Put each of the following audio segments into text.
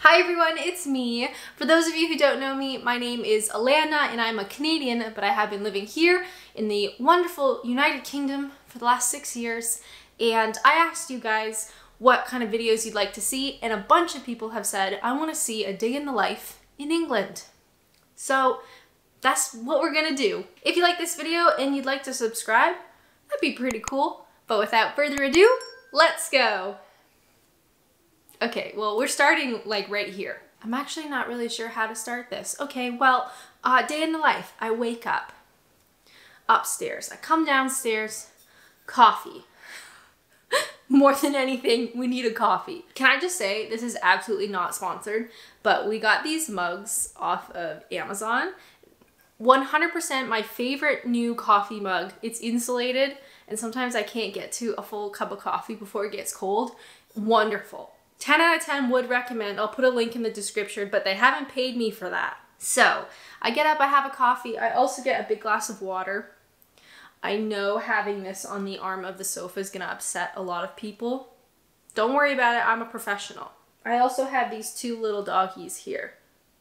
Hi everyone, it's me. For those of you who don't know me, my name is Alanna and I'm a Canadian, but I have been living here in the wonderful United Kingdom for the last 6 years. And I asked you guys what kind of videos you'd like to see, and a bunch of people have said, I want to see a day in the life in England. So that's what we're gonna do. If you like this video and you'd like to subscribe, that'd be pretty cool. But without further ado, let's go. Okay, well, we're starting like right here. I'm actually not really sure how to start this. Okay, well, day in the life. I wake up upstairs. I come downstairs, coffee. More than anything, we need a coffee. Can I just say, this is absolutely not sponsored, but we got these mugs off of Amazon. 100% my favorite new coffee mug. It's insulated, and sometimes I can't get to a full cup of coffee before it gets cold. Wonderful. 10 out of 10 would recommend. I'll put a link in the description, but they haven't paid me for that. So I get up, I have a coffee. I also get a big glass of water. I know having this on the arm of the sofa is gonna upset a lot of people. Don't worry about it, I'm a professional. I also have these two little doggies here.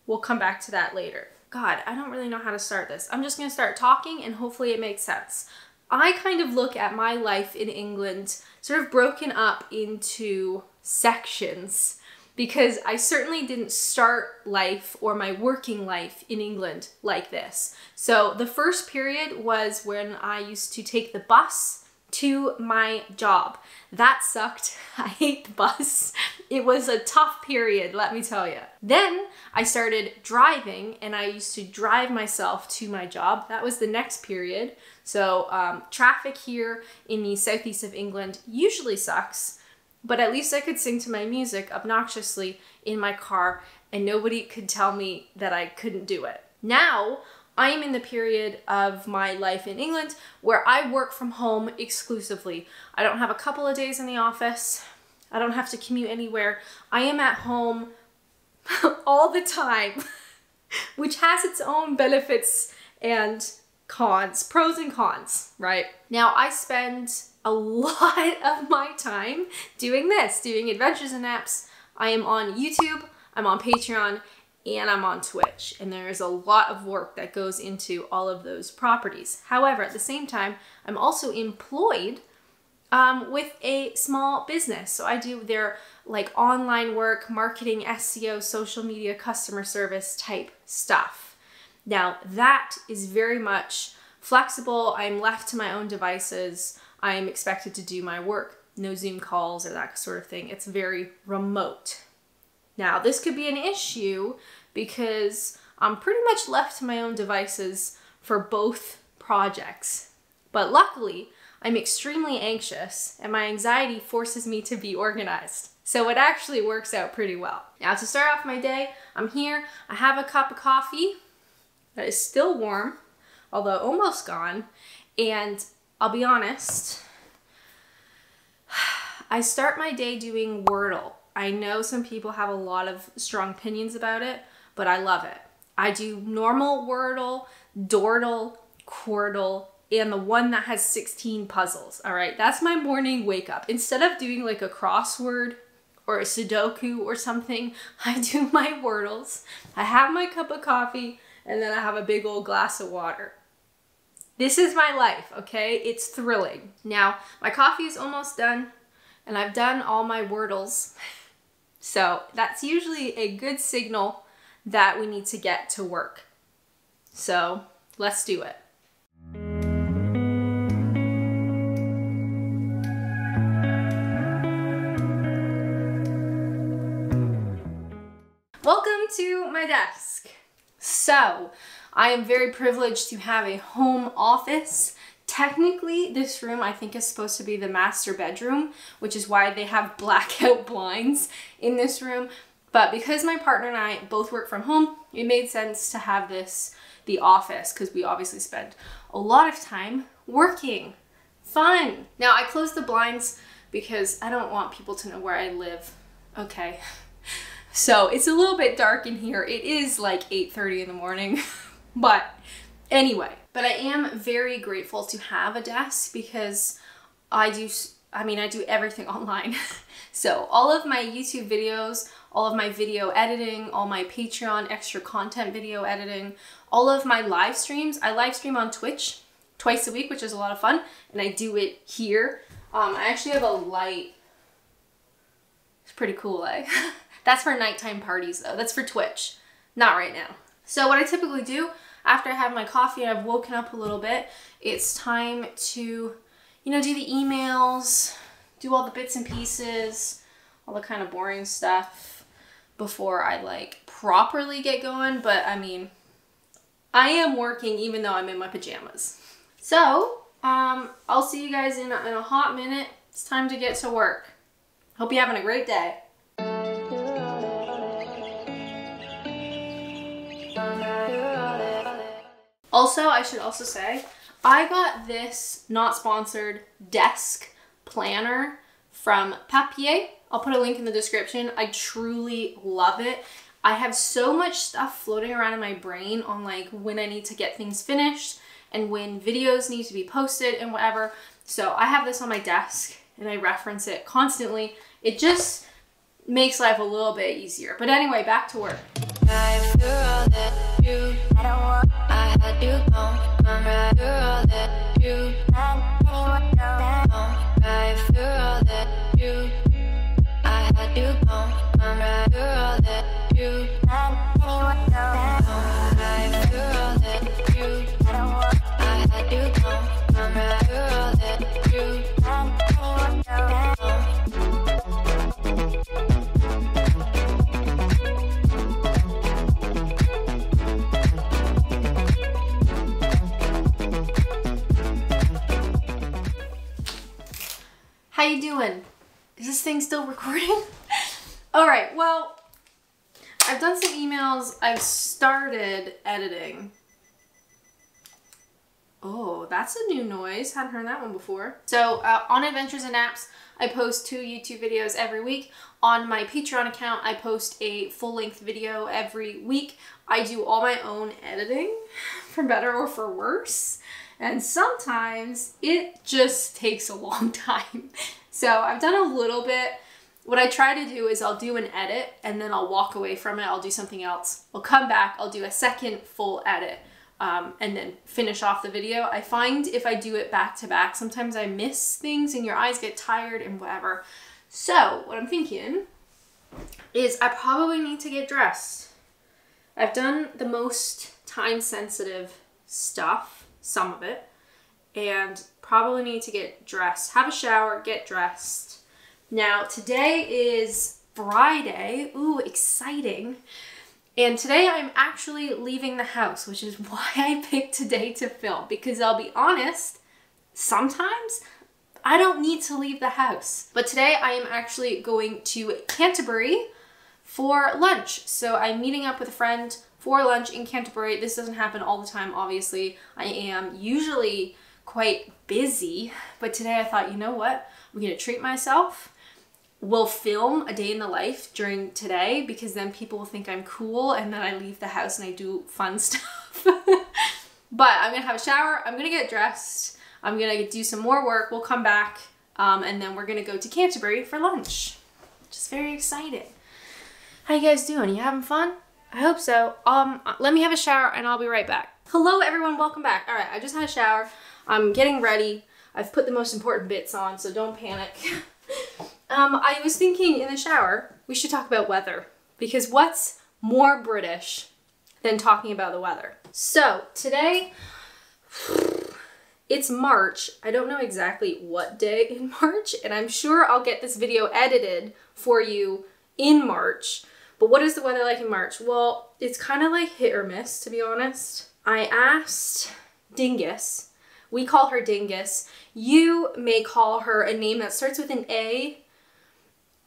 We'll come back to that later. God, I don't really know how to start this. I'm just gonna start talking and hopefully it makes sense. I kind of look at my life in England sort of broken up into sections because I certainly didn't start life or my working life in England like this. So the first period was when I used to take the bus to my job. That sucked. I hate the bus. It was a tough period, let me tell you. Then I started driving and I used to drive myself to my job. That was the next period. So traffic here in the southeast of England usually sucks, but at least I could sing to my music obnoxiously in my car and nobody could tell me that I couldn't do it. Now, I am in the period of my life in England where I work from home exclusively. I don't have a couple of days in the office. I don't have to commute anywhere. I am at home all the time, which has its own benefits and cons, pros and cons, right? Now, I spend a lot of my time doing this, doing adventures and apps. I am on YouTube, I'm on Patreon, and I'm on Twitch, and there is a lot of work that goes into all of those properties. However, at the same time, I'm also employed with a small business. So I do their like online work, marketing, SEO, social media, customer service type stuff. Now that is very much flexible. I'm left to my own devices. I'm expected to do my work. No Zoom calls or that sort of thing. It's very remote. Now, this could be an issue because I'm pretty much left to my own devices for both projects. But luckily, I'm extremely anxious and my anxiety forces me to be organized. So it actually works out pretty well. Now, to start off my day, I'm here. I have a cup of coffee that is still warm, although almost gone. And I'll be honest, I start my day doing Wordle. I know some people have a lot of strong opinions about it, but I love it. I do normal Wordle, Dordle, Quordle, and the one that has 16 puzzles, all right? That's my morning wake up. Instead of doing like a crossword or a Sudoku or something, I do my Wordles, I have my cup of coffee, and then I have a big old glass of water. This is my life, okay? It's thrilling. Now, my coffee is almost done, and I've done all my Wordles. So that's usually a good signal that we need to get to work. So let's do it. Welcome to my desk. So I am very privileged to have a home office. Technically, this room I think is supposed to be the master bedroom, which is why they have blackout blinds in this room. But because my partner and I both work from home, it made sense to have this the office because we obviously spend a lot of time working. Fun. Now, I closed the blinds because I don't want people to know where I live. Okay. So it's a little bit dark in here. It is like 8:30 in the morning, but anyway. But I am very grateful to have a desk because I do everything online. So all of my YouTube videos all of my video editing, all my Patreon extra content video editing, all of my live streams. I live stream on Twitch twice a week, which is a lot of fun, and I do it here. I actually have a light. It's pretty cool, eh? That's for nighttime parties though. That's for Twitch, not right now. So what I typically do after I have my coffee and I've woken up a little bit, it's time to, you know, do the emails, do all the bits and pieces, all the kind of boring stuff before I like properly get going. But I mean, I am working even though I'm in my pajamas. So, I'll see you guys in a hot minute. It's time to get to work. Hope you're having a great day. Also, I should also say, I got this, not sponsored, desk planner from Papier. I'll put a link in the description. I truly love it. I have so much stuff floating around in my brain on like when I need to get things finished and when videos need to be posted and whatever. So I have this on my desk and I reference it constantly. It just makes life a little bit easier. But anyway, back to work. How you doing? Is this thing still recording? All right, well, I've done some emails. I've started editing. Oh, that's a new noise. Hadn't heard that one before. So on Adventures and Apps, I post 2 YouTube videos every week. On my Patreon account, I post a full-length video every week. I do all my own editing, for better or for worse. And sometimes it just takes a long time. So I've done a little bit. What I try to do is I'll do an edit and then I'll walk away from it. I'll do something else. I'll come back. I'll do a second full edit and then finish off the video. I find if I do it back to back, sometimes I miss things and your eyes get tired and whatever. So what I'm thinking is I probably need to get dressed. I've done the most time-sensitive stuff, some of it, and probably need to get dressed, have a shower, get dressed. Now, today is Friday. Ooh, exciting. And today I'm actually leaving the house, which is why I picked today to film, because I'll be honest, sometimes I don't need to leave the house. But today I am actually going to Canterbury for lunch. So I'm meeting up with a friend for lunch in Canterbury. This doesn't happen all the time, obviously. I am usually quite busy, but today I thought, you know what? I'm gonna treat myself. We'll film a day in the life during today because then people will think I'm cool and then I leave the house and I do fun stuff. But I'm gonna have a shower, I'm gonna get dressed, I'm gonna do some more work, we'll come back, and then we're gonna go to Canterbury for lunch. Just very excited. How you guys doing? You having fun? I hope so. Let me have a shower and I'll be right back. Hello everyone, welcome back. All right, I just had a shower. I'm getting ready. I've put the most important bits on, so don't panic. I was thinking in the shower, we should talk about weather, because what's more British than talking about the weather? So today, it's March. I don't know exactly what day in March, and I'm sure I'll get this video edited for you in March. But what is the weather like in March? Well, it's kind of like hit or miss, to be honest. I asked Dingus. We call her Dingus. You may call her a name that starts with an A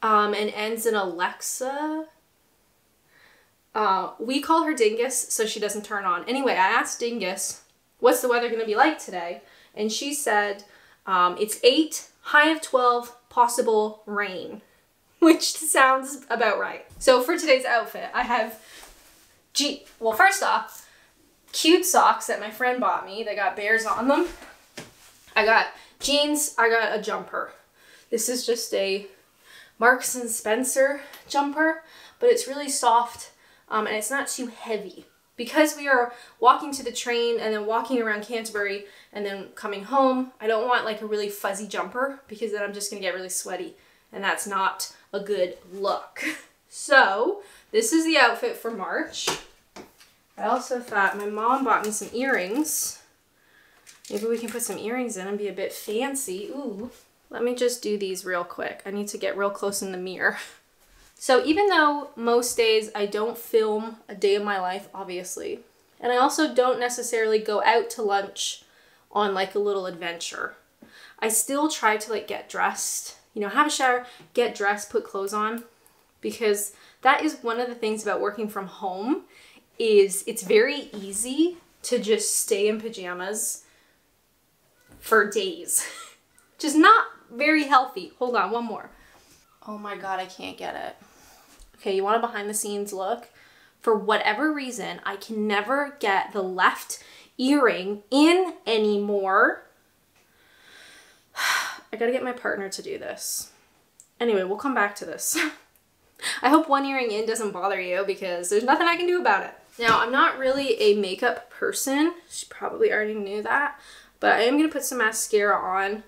and ends in Alexa. We call her Dingus so she doesn't turn on. Anyway, I asked Dingus, what's the weather going to be like today? And she said, it's 8, high of 12, possible rain, which sounds about right. So for today's outfit, I have, well, first off, cute socks that my friend bought me. They got bears on them. I got jeans. I got a jumper. This is just a Marks and Spencer jumper. but it's really soft and it's not too heavy. Because we are walking to the train and then walking around Canterbury and then coming home, I don't want like a really fuzzy jumper because then I'm just gonna get really sweaty and that's not a good look. So this is the outfit for March. I also thought my mom bought me some earrings. Maybe we can put some earrings in and be a bit fancy. Ooh, let me just do these real quick. I need to get real close in the mirror. So even though most days I don't film a day of my life, obviously, and I also don't necessarily go out to lunch on like a little adventure, I still try to like get dressed, you know, have a shower, get dressed, put clothes on, because that is one of the things about working from home is it's very easy to just stay in pajamas for days. Just not very healthy. Hold on, one more. Oh my God, I can't get it. Okay, you want a behind the scenes look? For whatever reason, I can never get the left earring in anymore. I gotta get my partner to do this. Anyway, we'll come back to this. I hope one earring in doesn't bother you because there's nothing I can do about it. Now, I'm not really a makeup person. She probably already knew that, but I am gonna put some mascara on.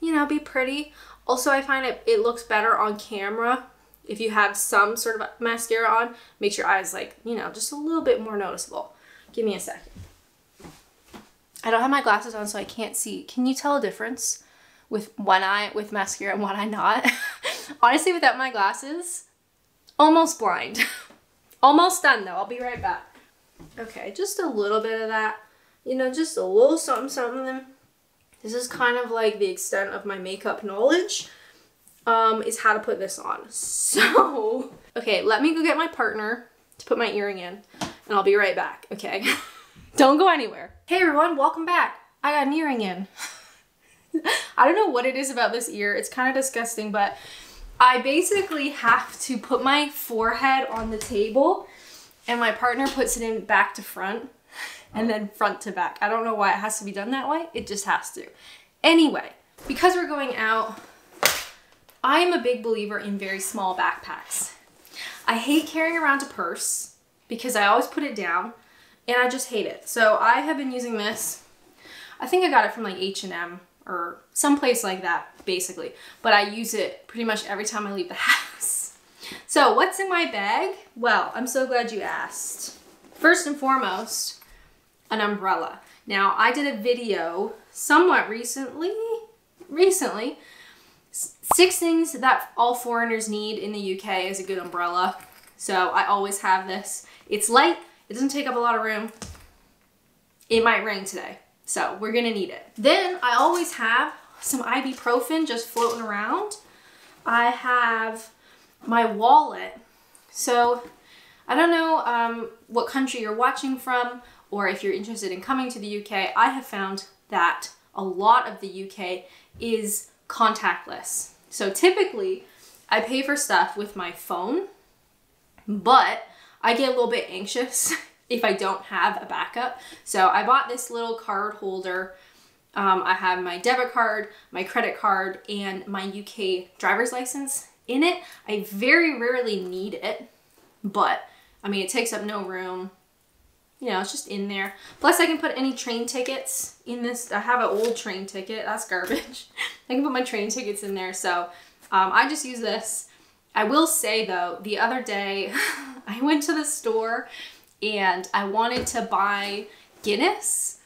You know, be pretty. Also, I find it looks better on camera if you have some sort of mascara on. Makes your eyes like, you know, just a little bit more noticeable. Give me a second. I don't have my glasses on, so I can't see. Can you tell a difference with one eye with mascara and one eye not? Honestly, without my glasses, almost blind. Almost done though. I'll be right back. Okay, just a little bit of that. You know, just a little something, something. This is kind of like the extent of my makeup knowledge, is how to put this on. So, okay, let me go get my partner to put my earring in, and I'll be right back, okay? Don't go anywhere. Hey everyone, welcome back. I got an earring in. I don't know what it is about this ear. It's kind of disgusting, but I basically have to put my forehead on the table, and my partner puts it in back to front. And then front to back. I don't know why it has to be done that way. It just has to. Anyway, because we're going out, I am a big believer in very small backpacks. I hate carrying around a purse because I always put it down and I just hate it. So I have been using this. I think I got it from like H&M or someplace like that, basically. But I use it pretty much every time I leave the house. So what's in my bag? Well, I'm so glad you asked. First and foremost, an umbrella. Now, I did a video somewhat recently, 6 things that all foreigners need in the UK is a good umbrella. So I always have this. It's light, it doesn't take up a lot of room. It might rain today, so we're gonna need it. Then I always have some ibuprofen just floating around. I have my wallet. So I don't know what country you're watching from, or if you're interested in coming to the UK, I have found that a lot of the UK is contactless. So typically, I pay for stuff with my phone, but I get a little bit anxious if I don't have a backup. So I bought this little card holder. I have my debit card, my credit card, and my UK driver's license in it. I very rarely need it, but I mean, it takes up no room. You know, it's just in there. Plus I can put any train tickets in this. I have an old train ticket, that's garbage. I can put my train tickets in there. So I just use this. I will say though, the other day I went to the store and I wanted to buy Guinness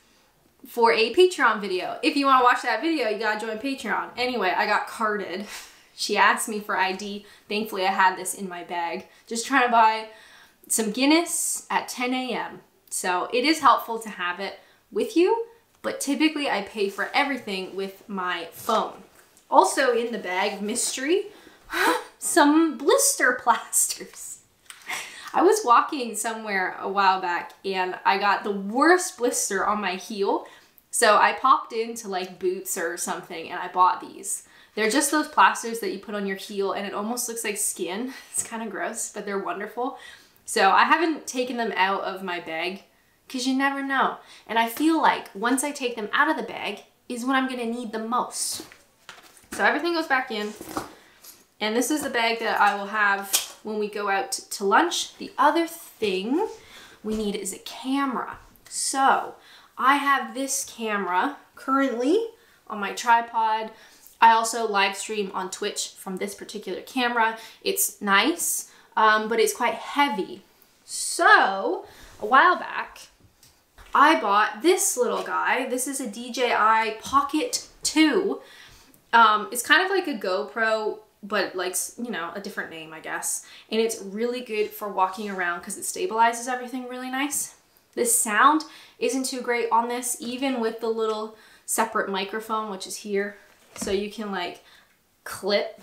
for a Patreon video. If you want to watch that video, you gotta join Patreon. Anyway, I got carded. She asked me for ID. Thankfully I had this in my bag. Just trying to buy some Guinness at 10 a.m. So it is helpful to have it with you, but typically I pay for everything with my phone. Also in the bag, mystery, some blister plasters. I was walking somewhere a while back and I got the worst blister on my heel. So I popped into like Boots or something and I bought these. They're just those plasters that you put on your heel and it almost looks like skin. It's kind of gross, but they're wonderful. So I haven't taken them out of my bag because you never know. And I feel like once I take them out of the bag is when I'm gonna need them most. So everything goes back in. And this is the bag that I will have when we go out to lunch. The other thing we need is a camera. So I have this camera currently on my tripod. I also live stream on Twitch from this particular camera. It's nice, but it's quite heavy. So a while back, I bought this little guy. This is a DJI Pocket 2. It's kind of like a GoPro, but like, you know, a different name, I guess. And it's really good for walking around because it stabilizes everything really nice. The sound isn't too great on this, even with the little separate microphone, which is here. So you can like clip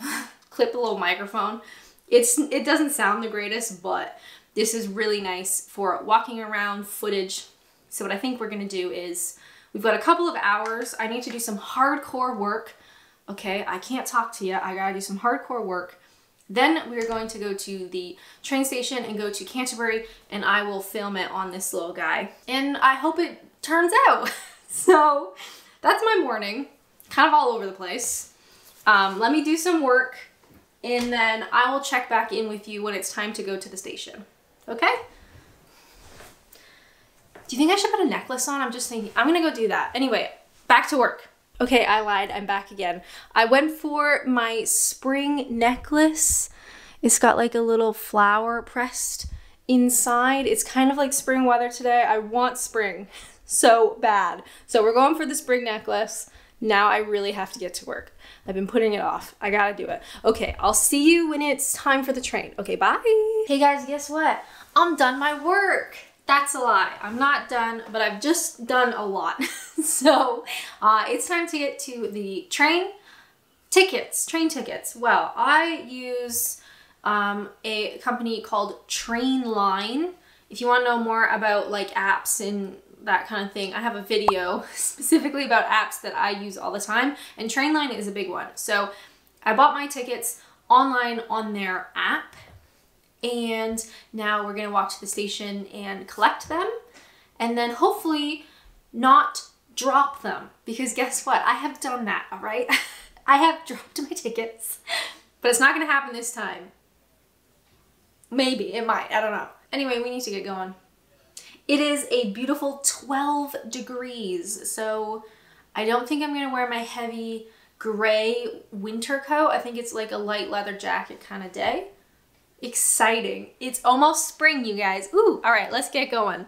the little microphone. It doesn't sound the greatest, but this is really nice for walking around footage. So what I think we're gonna do is, we've got a couple of hours. I need to do some hardcore work. Okay, I can't talk to you. I gotta do some hardcore work. Then we're going to go to the train station and go to Canterbury, and I will film it on this little guy. And I hope it turns out. So that's my morning, kind of all over the place. Let me do some work, and then I will check back in with you when it's time to go to the station. Okay? Do you think I should put a necklace on? I'm just thinking, I'm gonna go do that. Anyway, back to work. Okay, I lied, I'm back again. I went for my spring necklace. It's got like a little flower pressed inside. It's kind of like spring weather today. I want spring so bad. So we're going for the spring necklace. Now I really have to get to work. I've been putting it off. I gotta do it. Okay, I'll see you when it's time for the train. Okay, bye. Hey guys, guess what? I'm done my work. That's a lie. I'm not done, but I've just done a lot. So it's time to get to the train tickets. Well, I use a company called Trainline. If you want to know more about like apps and that kind of thing, I have a video specifically about apps that I use all the time, and Trainline is a big one. So I bought my tickets online on their app, and now we're gonna walk to the station and collect them, and then hopefully not drop them, because guess what? I have done that, all right? I have dropped my tickets, but it's not gonna happen this time. Maybe, it might, I don't know. Anyway, we need to get going. It is a beautiful 12 degrees, so I don't think I'm gonna wear my heavy gray winter coat. I think it's like a light leather jacket kind of day. Exciting. It's almost spring, you guys. Ooh, all right, let's get going.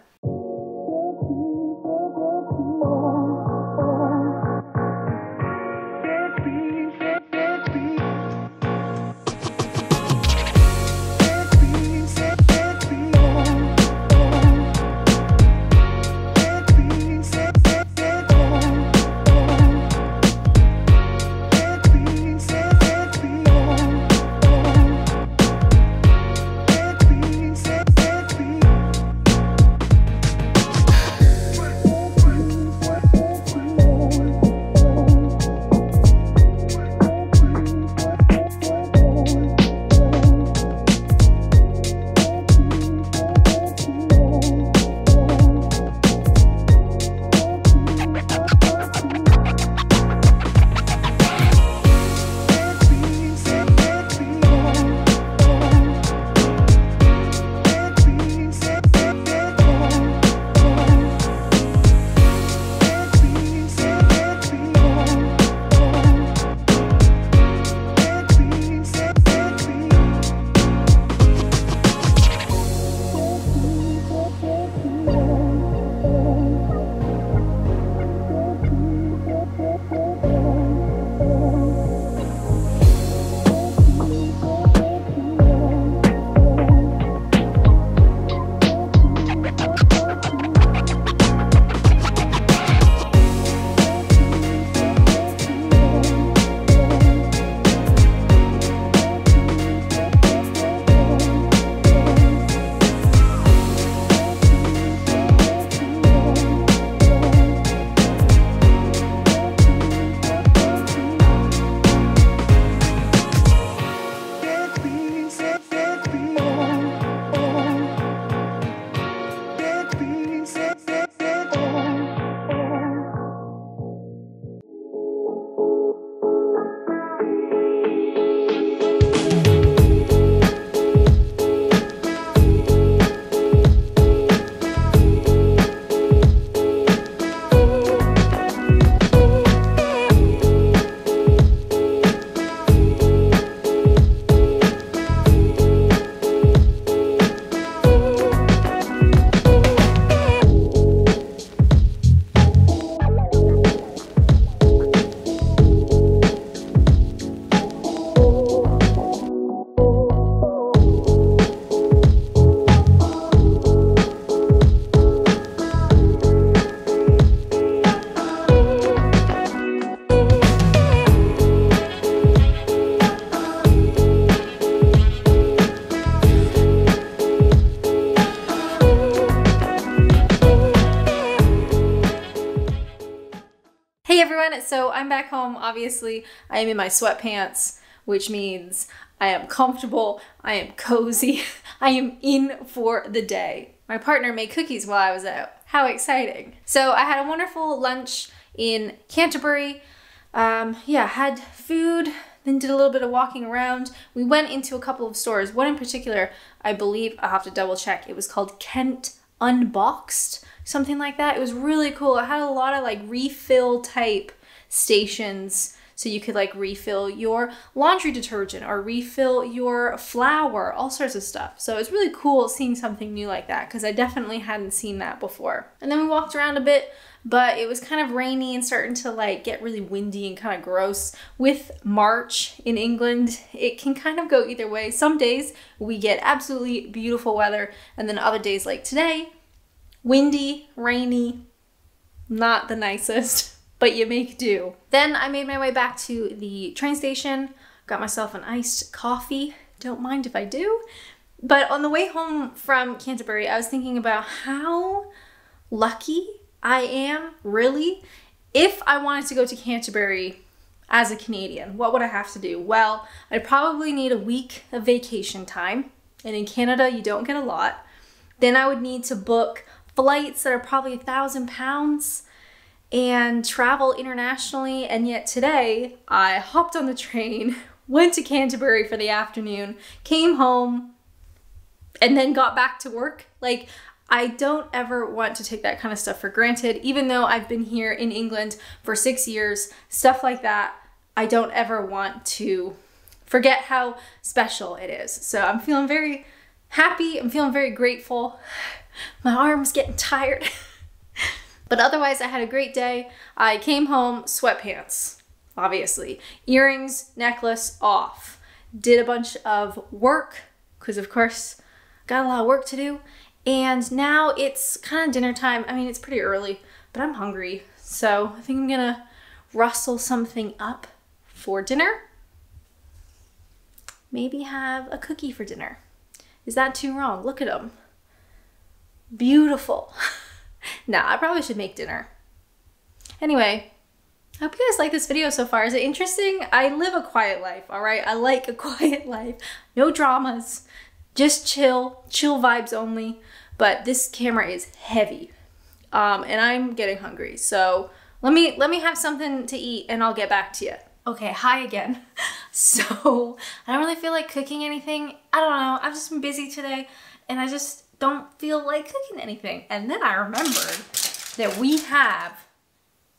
everyone. So I'm back home, obviously. I am in my sweatpants, which means I am comfortable, I am cozy, I am in for the day. My partner made cookies while I was out. How exciting. So I had a wonderful lunch in Canterbury. Had food, then did a little bit of walking around. We went into a couple of stores. One in particular, I believe, I'll have to double check. It was called Kent Unboxed, something like that. It was really cool. It had a lot of like refill type stations, so you could like refill your laundry detergent or refill your flour, all sorts of stuff. So it's really cool seeing something new like that, because I definitely hadn't seen that before. And then we walked around a bit, but it was kind of rainy and starting to like get really windy and kind of gross. With March in England, it can kind of go either way. Some days we get absolutely beautiful weather, and then other days like today, windy, rainy, not the nicest, but you make do. Then I made my way back to the train station, got myself an iced coffee. Don't mind if I do. But on the way home from Canterbury, I was thinking about how lucky I am, really. If I wanted to go to Canterbury as a Canadian, what would I have to do? Well, I'd probably need a week of vacation time, and in Canada, you don't get a lot. Then I would need to book flights that are probably £1,000 and travel internationally. And yet today, I hopped on the train, went to Canterbury for the afternoon, came home, and then got back to work. Like, I don't ever want to take that kind of stuff for granted. Even though I've been here in England for 6 years, stuff like that, I don't ever want to forget how special it is. So I'm feeling very happy. I'm feeling very grateful. My arm's getting tired. But otherwise, I had a great day. I came home, sweatpants, obviously. Earrings, necklace, off. Did a bunch of work, because of course, got a lot of work to do. And now it's kind of dinner time. I mean, it's pretty early, but I'm hungry. So I think I'm gonna rustle something up for dinner. Maybe have a cookie for dinner. Is that too wrong? Look at them. Beautiful. Nah, I probably should make dinner. Anyway, I hope you guys like this video so far. Is it interesting? I live a quiet life, all right? I like a quiet life. No dramas, just chill vibes only. But this camera is heavy, and I'm getting hungry. So let me have something to eat and I'll get back to you. Okay, hi again. So I don't really feel like cooking anything. I don't know, I've just been busy today and I just don't feel like cooking anything. And then I remembered that we have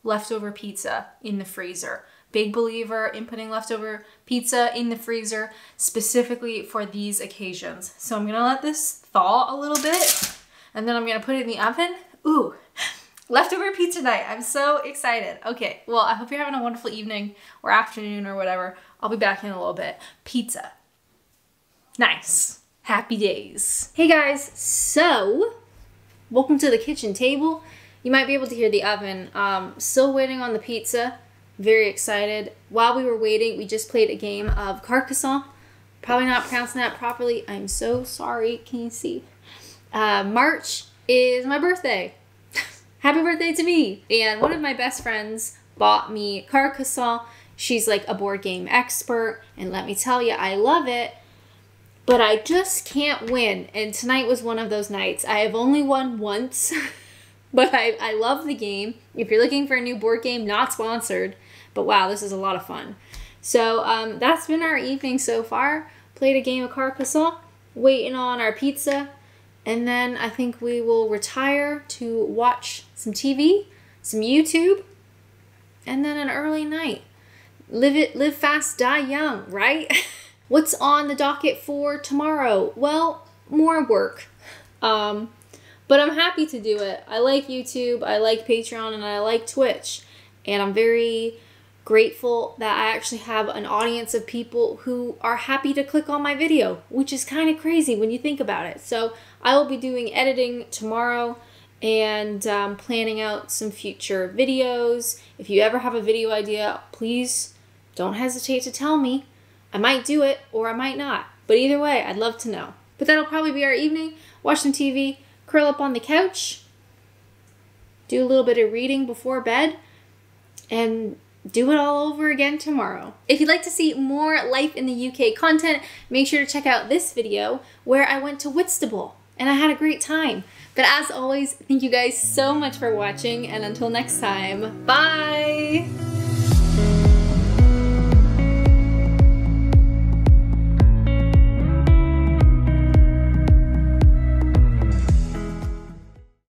leftover pizza in the freezer. Big believer in putting leftover pizza in the freezer specifically for these occasions. So I'm gonna let this thaw a little bit and then I'm gonna put it in the oven. Ooh, leftover pizza night. I'm so excited. Okay, well, I hope you're having a wonderful evening or afternoon or whatever. I'll be back in a little bit. Pizza. Nice. Happy days. Hey guys, so welcome to the kitchen table. You might be able to hear the oven. Still waiting on the pizza. Very excited. While we were waiting, we just played a game of Carcassonne. Probably not pronouncing that properly. I'm so sorry. Can you see? March is my birthday. Happy birthday to me. And one of my best friends bought me Carcassonne. She's like a board game expert. And let me tell you, I love it. But I just can't win. And tonight was one of those nights. I have only won once. But I love the game. If you're looking for a new board game, not sponsored. But wow, this is a lot of fun. So that's been our evening so far. Played a game of Carcassonne. Waiting on our pizza. And then I think we will retire to watch some TV, some YouTube, and then an early night. Live fast, die young, right? What's on the docket for tomorrow? Well, more work. But I'm happy to do it. I like YouTube, I like Patreon, and I like Twitch. And I'm very grateful that I actually have an audience of people who are happy to click on my video, which is kind of crazy when you think about it. So I will be doing editing tomorrow and planning out some future videos. If you ever have a video idea, please don't hesitate to tell me. I might do it or I might not. But either way, I'd love to know. But that'll probably be our evening. Watch some TV, curl up on the couch, do a little bit of reading before bed, and do it all over again tomorrow. If you'd like to see more life in the UK content, make sure to check out this video where I went to Whitstable and I had a great time. But as always, thank you guys so much for watching, and until next time, bye!